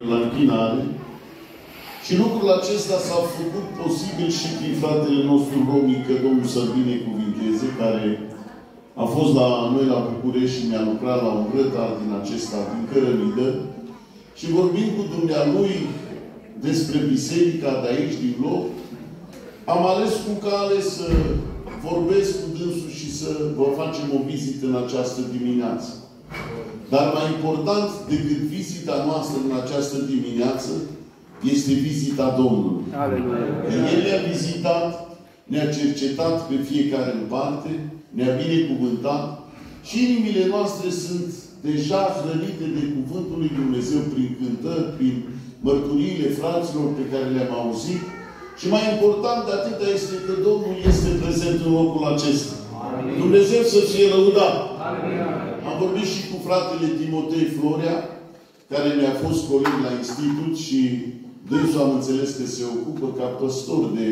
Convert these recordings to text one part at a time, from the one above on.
la închinare. Și lucrul acesta s-a făcut posibil și prin fratele nostru romic, că Domnul să-l binecuvinteze, care a fost la noi la București și mi-a lucrat la un grătar din acesta, din Cărămidă, și vorbind cu dumnealui despre biserica de aici, din loc, am ales cu cale să vorbesc cu dânsul și să vă facem o vizită în această dimineață. Dar mai important decât vizita noastră în această dimineață este vizita Domnului. El ne-a vizitat, ne-a cercetat pe fiecare în parte, ne-a binecuvântat și inimile noastre sunt deja hrănite de Cuvântul lui Dumnezeu prin cântări, prin mărturiile fraților pe care le-am auzit. Și mai important de atâta este că Domnul este prezent în locul acesta. Amin. Dumnezeu să fie lăudat. Amin. Am vorbit și cu fratele Timotei Florea, care mi-a fost coleg la institut și dânsul am înțeles că se ocupă ca păstor de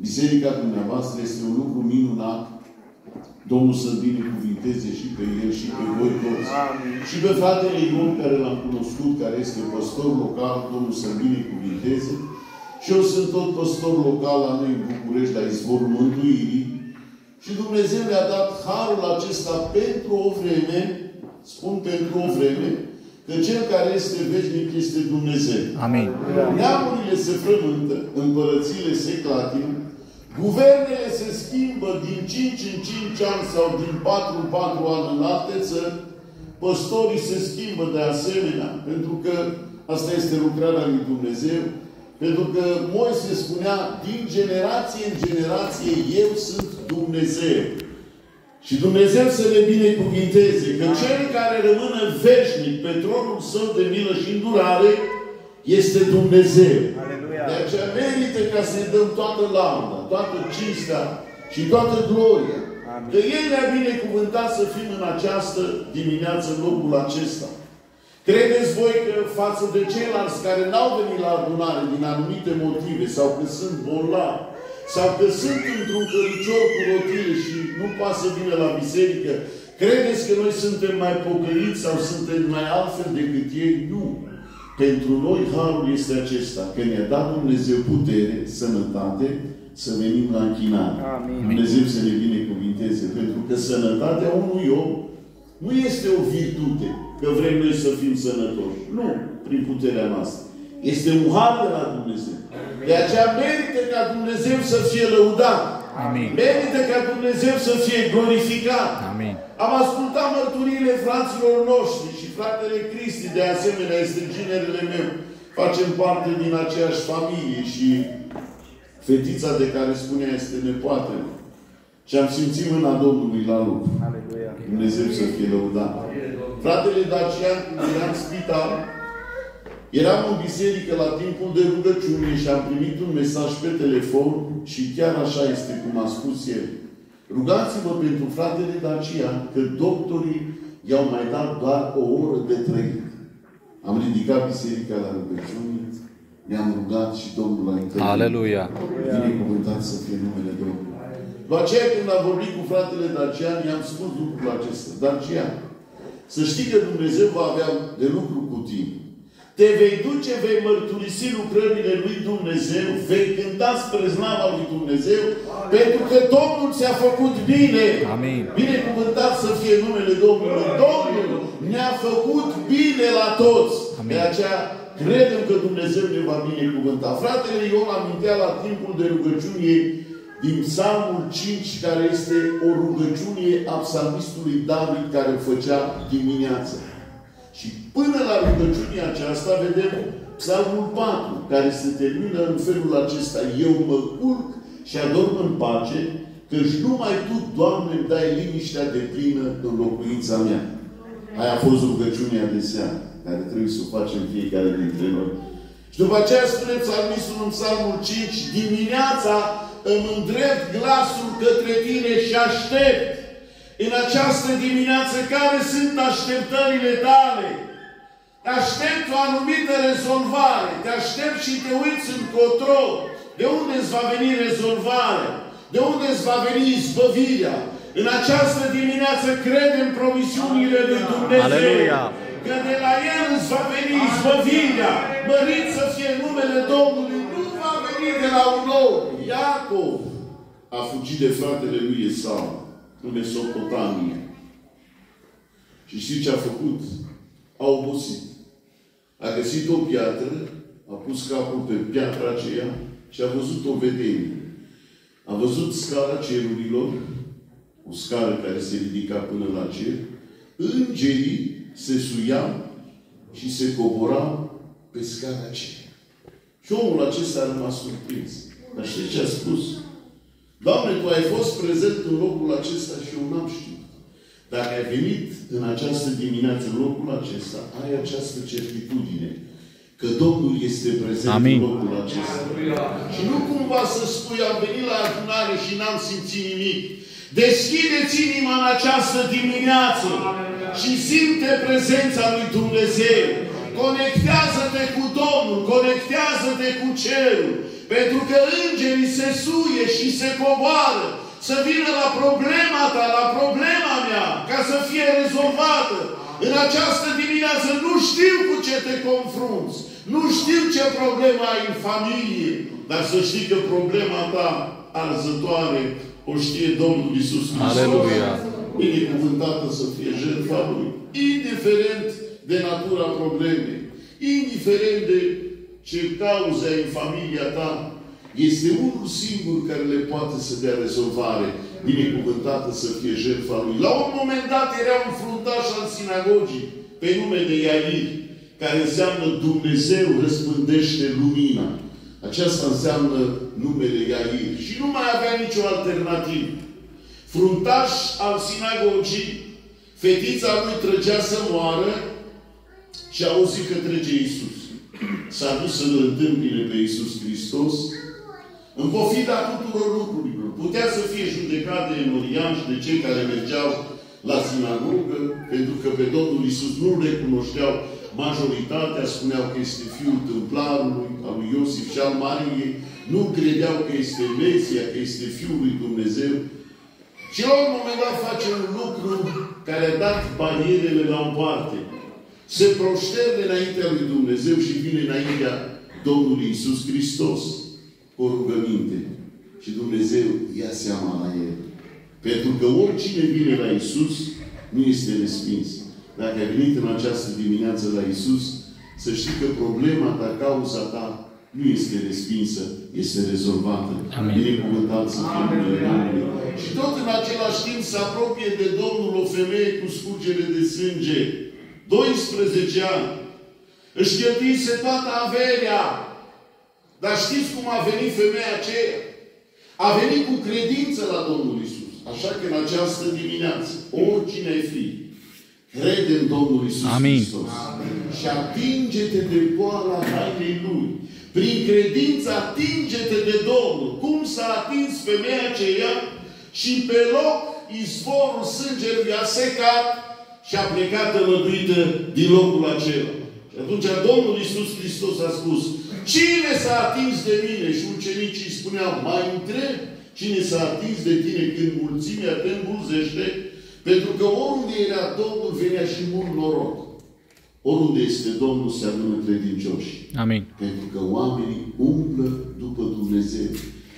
biserica dumneavoastră. Este un lucru minunat. Domnul să-l binecuvinteze și pe el și pe voi toți. Amin. Și pe fratele Ion, care l-am cunoscut, care este păstor local, Domnul să-l binecuvinteze. Și eu sunt tot păstor local la noi în București, la Izvorul Mântuirii. Și Dumnezeu ne-a dat harul acesta pentru o vreme, spun pentru o vreme, că Cel care este veșnic este Dumnezeu. Amin. Neamurile se frământă, împărățiile se clatină, guvernele se schimbă din 5 în 5 ani sau din 4 în 4 ani în alte țări, păstorii se schimbă de asemenea, pentru că asta este lucrarea lui Dumnezeu. Pentru că Moise spunea, din generație în generație, eu sunt Dumnezeu. Și Dumnezeu să ne binecuvinteze, că Cel care rămâne veșnic pe tronul Său de milă și îndurare, este Dumnezeu. Aleluia. De aceea merită ca să-i dăm toată lauda, toată cinstea și toată gloria. Amin. Că El ne-a binecuvântat să fim în această dimineață, în locul acesta. Credeți voi că față de ceilalți care n-au venit la adunare din anumite motive, sau că sunt bolnavi, sau că sunt într-un căricior cu rotile și nu poate să vină la biserică, credeți că noi suntem mai pocăiți sau suntem mai altfel decât ei? Nu. Pentru noi harul este acesta, că ne-a dat Dumnezeu putere, sănătate, să venim la închinare. Amin. Dumnezeu să ne binecuvinteze, pentru că sănătatea unui om nu este o virtute, că vrem noi să fim sănătoși. Nu, prin puterea noastră. Este un har de la Dumnezeu. De aceea merită ca Dumnezeu să fie lăudat. Amin. Merită ca Dumnezeu să fie glorificat. Amin. Am ascultat mărturiile fraților noștri și fratele Cristi, de asemenea, este ginerele meu. Facem parte din aceeași familie și fetița de care spunea este nepoată. Și am simțit mâna Domnului la lucru. Aleluia. Dumnezeu să fie lăudat. Fratele Dacian, când era în spital, eram în biserică la timpul de rugăciune și am primit un mesaj pe telefon și chiar așa este cum a spus el. Rugați-vă pentru fratele Dacian că doctorii i-au mai dat doar o oră de trăit. Am ridicat biserica la rugăciune, ne-am rugat și Domnul a întâlnit. Aleluia! Binecuvântat să fie numele Domnului. După aceea, când am vorbit cu fratele Dacian, i-am spus lucrul acesta. Dacian, să știi că Dumnezeu va avea de lucru cu tine. Te vei duce, vei mărturisi lucrările lui Dumnezeu, vei cânta spre slava lui Dumnezeu, pentru că Domnul ți-a făcut bine. Amin. Binecuvântat să fie numele Domnului. Domnul ne-a făcut bine la toți. Amin. De aceea, credem că Dumnezeu ne va binecuvânta. Fratele Ion amintea la timpul de rugăciune din Psalmul 5, care este o rugăciune a psalmistului David, care o făcea dimineața. Și până la rugăciunea aceasta vedem Psalmul 4, care se termină în felul acesta. Eu mă culc și adorm în pace, căci numai Tu, Doamne, îmi dai liniștea deplină în locuința mea. Aia a fost rugăciunea de seară, care trebuie să o facem fiecare dintre noi. Și după aceea spune psalmistul în Psalmul 5, dimineața îmi îndrept glasul către Tine și aștept. În această dimineață, care sunt așteptările tale? Te aștept o anumită rezolvare. Te aștept și te uiți încotro. De unde îți va veni rezolvarea? De unde îți va veni izbăvirea? În această dimineață crede în promisiunile lui Dumnezeu. Aleluia. că de la El îți va veni izbăvirea. Mărit să fie numele Domnului. Nu va veni de la un om. Iacov a fugit de fratele lui Esau în Mesopotamia. Și știți ce a făcut? A obosit. A găsit o piatră, a pus capul pe piatra aceea și a văzut o vedenie. A văzut scara cerurilor, o scară care se ridica până la cer. Îngerii se suiau și se coborau pe scara aceea. Și omul acesta a rămas surprins. Dar știți ce a spus? Doamne, Tu ai fost prezent în locul acesta și eu n-am știut. Dacă ai venit în această dimineață, în locul acesta, ai această certitudine că Domnul este prezent în locul acesta. Și nu cumva să spui, am venit la adunare și n-am simțit nimic. Deschideți inima în această dimineață și simte prezența lui Dumnezeu. Conectează-te cu Domnul, conectează-te cu cerul. Pentru că îngerii se suie și se coboară să vină la problema ta, la problema mea, ca să fie rezolvată. În această dimineață nu știu cu ce te confrunți, nu știu ce problemă ai în familie, dar să știi că problema ta arzătoare o știe Domnul Iisus Hristos. Aleluia! Binecuvântată să fie jertfa Lui, indiferent de natura problemei, indiferent de ce cauze ai în familia ta, este unul singur care le poate să dea rezolvare. Binecuvântată să fie jertfa Lui. La un moment dat era un fruntaș al sinagogii, pe nume de Iair, care înseamnă Dumnezeu răspândește lumina. Aceasta înseamnă numele Iair. Și nu mai avea nicio alternativă. Fruntaș al sinagogii, fetița lui trăgea să moară și a auzit că trece Iisus. S-a dus să-L întâmpine pe Iisus Hristos, în pofida tuturor lucrurilor. Putea să fie judecat de enorian și de cei care mergeau la sinagogă, pentru că pe Domnul Iisus nu-L recunoșteau. Majoritatea spuneau că este Fiul Tâmplarului, al lui Iosif și al Mariei. Nu credeau că este Mesia, că este Fiul lui Dumnezeu. Și la un moment dat face un lucru care a dat barierele la o parte. Se proșterne înaintea lui Dumnezeu și vine înaintea Domnului Iisus Hristos cu o rugăminte. Și Dumnezeu ia seama la el. Pentru că oricine vine la Iisus nu este respins. Dacă ai venit în această dimineață la Iisus, să știi că problema ta, cauza ta, nu este respinsă, este rezolvată. Binecuvântat să fie numele Domnului. Și tot în același timp se apropie de Domnul o femeie cu scurgere de sânge. 12 ani. Își cheltuise toată averea. Dar știți cum a venit femeia aceea? A venit cu credință la Domnul Iisus. Așa că în această dimineață, oricine ai fi, crede în Domnul Iisus Hristos. Și atinge-te de poala hainei Lui. Prin credință atinge-te de Domnul. Cum s-a atins femeia aceea și pe loc izvorul sângelui a secat și a plecat tămăduită din locul acela. Și atunci Domnul Iisus Hristos a spus, cine s-a atins de mine? Și ucenicii spuneau, mai întreb, cine s-a atins de tine când mulțimea te îmbulzește? Pentru că oriunde era Domnul, venea și mult noroc. Oriunde este Domnul, se adună credincioși. Amin. Pentru că oamenii umblă după Dumnezeu.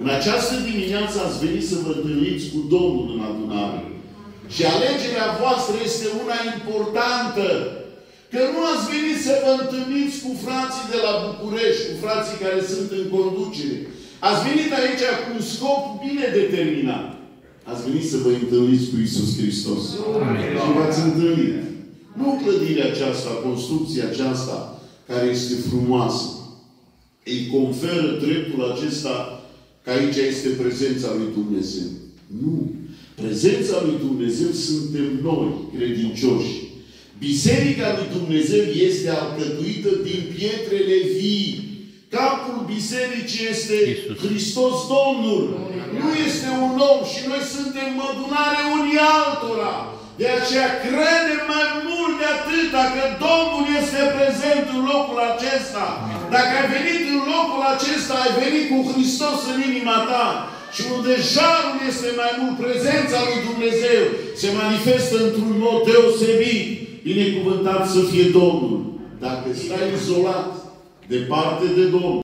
În această dimineață ați venit să vă întâlniți cu Domnul în adunare. Și alegerea voastră este una importantă. Că nu ați venit să vă întâlniți cu frații de la București, cu frații care sunt în conducere. Ați venit aici cu un scop bine determinat. Ați venit să vă întâlniți cu Iisus Hristos. Și v-ați întâlnit. Nu clădirea aceasta, construcția aceasta, care este frumoasă, îi conferă dreptul acesta că aici este prezența lui Dumnezeu. Nu. Prezența lui Dumnezeu suntem noi, credincioși. Biserica lui Dumnezeu este alcătuită din pietrele vii. Capul bisericii este Iisus. Hristos Domnul. Nu este un om și noi suntem mădunare unii altora. De aceea credem mai mult de atâta că Domnul este prezent în locul acesta. Dacă ai venit în locul acesta, ai venit cu Hristos în inima ta. Și unde jarul este mai mult, prezența lui Dumnezeu se manifestă într-un mod deosebit. Binecuvântat să fie Domnul. Dacă stai izolat, departe de Domnul,